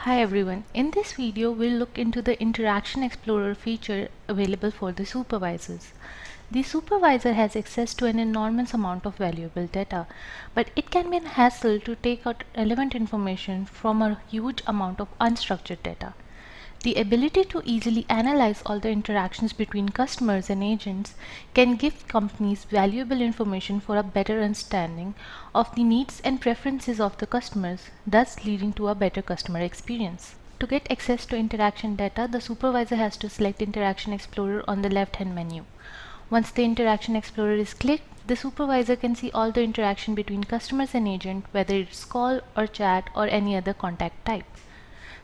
Hi everyone, in this video we'll look into the Interaction Explorer feature available for the supervisors. The supervisor has access to an enormous amount of valuable data, but it can be a hassle to take out relevant information from a huge amount of unstructured data. The ability to easily analyze all the interactions between customers and agents can give companies valuable information for a better understanding of the needs and preferences of the customers, thus leading to a better customer experience. To get access to interaction data, the supervisor has to select Interaction Explorer on the left-hand menu. Once the Interaction Explorer is clicked, the supervisor can see all the interaction between customers and agent, whether it's call or chat or any other contact type.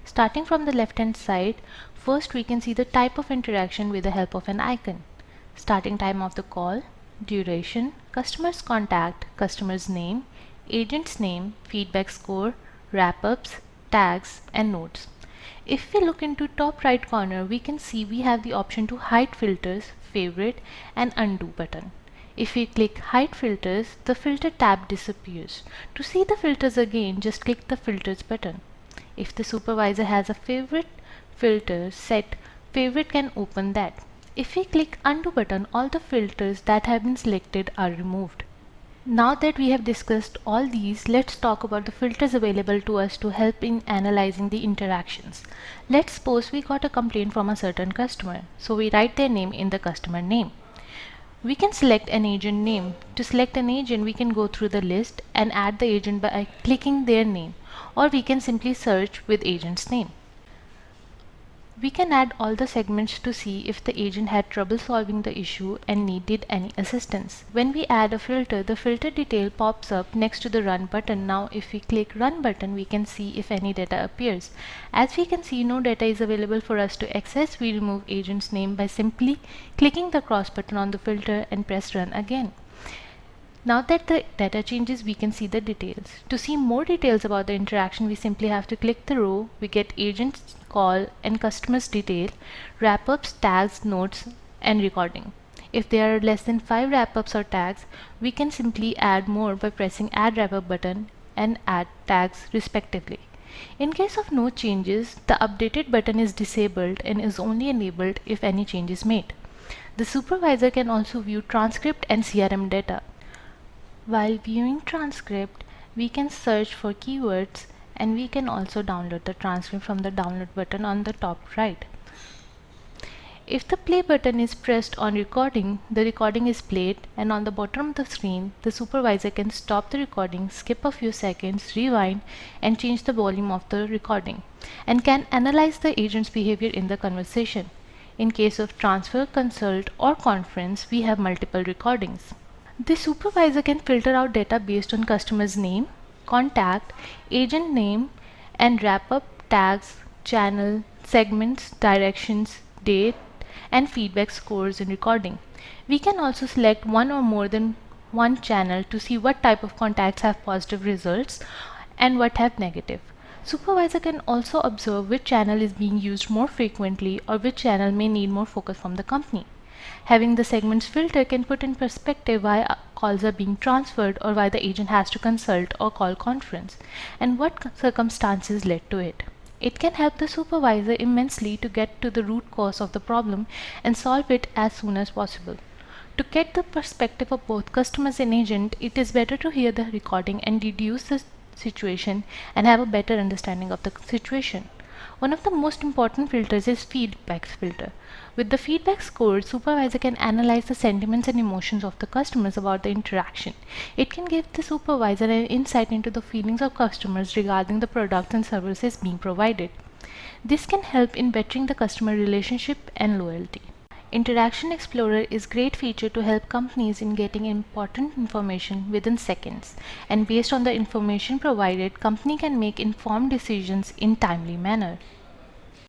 Starting from the left hand side, first we can see the type of interaction with the help of an icon. Starting time of the call, duration, customer's contact, customer's name, agent's name, feedback score, wrap-ups, tags and notes. If we look into top right corner, we can see we have the option to hide filters, favorite and undo button. If we click hide filters, the filter tab disappears. To see the filters again, just click the filters button. If the supervisor has a favorite filter set, favorite can open that. If we click undo button, all the filters that have been selected are removed. Now that we have discussed all these, let's talk about the filters available to us to help in analyzing the interactions. Let's suppose we got a complaint from a certain customer, so we write their name in the customer name. We can select an agent name. To select an agent, we can go through the list and add the agent by clicking their name, or we can simply search with agent's name. We can add all the segments to see if the agent had trouble solving the issue and needed any assistance. When we add a filter, the filter detail pops up next to the run button. Now if we click run button, we can see if any data appears. As we can see, no data is available for us to access. We remove agent's name by simply clicking the cross button on the filter and press run again. Now that the data changes, we can see the details. To see more details about the interaction, we simply have to click the row. We get agent's call and customer's detail, wrap-ups, tags, notes and recording. If there are less than 5 wrap-ups or tags, we can simply add more by pressing add wrap-up button and add tags respectively. In case of no changes, the updated button is disabled and is only enabled if any change is made. The supervisor can also view transcript and CRM data. While viewing transcript, we can search for keywords and we can also download the transcript from the download button on the top right. If the play button is pressed on recording, the recording is played, and on the bottom of the screen, the supervisor can stop the recording, skip a few seconds, rewind and change the volume of the recording, and can analyze the agent's behavior in the conversation. In case of transfer, consult or conference, we have multiple recordings. The supervisor can filter out data based on customer's name, contact, agent name, and wrap up tags, channel, segments, directions, date, and feedback scores in recording. We can also select one or more than one channel to see what type of contacts have positive results and what have negative. Supervisor can also observe which channel is being used more frequently or which channel may need more focus from the company. Having the segments filter can put in perspective why calls are being transferred or why the agent has to consult or call conference and what circumstances led to it. It can help the supervisor immensely to get to the root cause of the problem and solve it as soon as possible. To get the perspective of both customers and agent, it is better to hear the recording and deduce the situation and have a better understanding of the situation. One of the most important filters is feedback filter. With the feedback score, supervisor can analyze the sentiments and emotions of the customers about the interaction. It can give the supervisor an insight into the feelings of customers regarding the products and services being provided. This can help in bettering the customer relationship and loyalty. Interaction Explorer is a great feature to help companies in getting important information within seconds, and based on the information provided, company can make informed decisions in timely manner.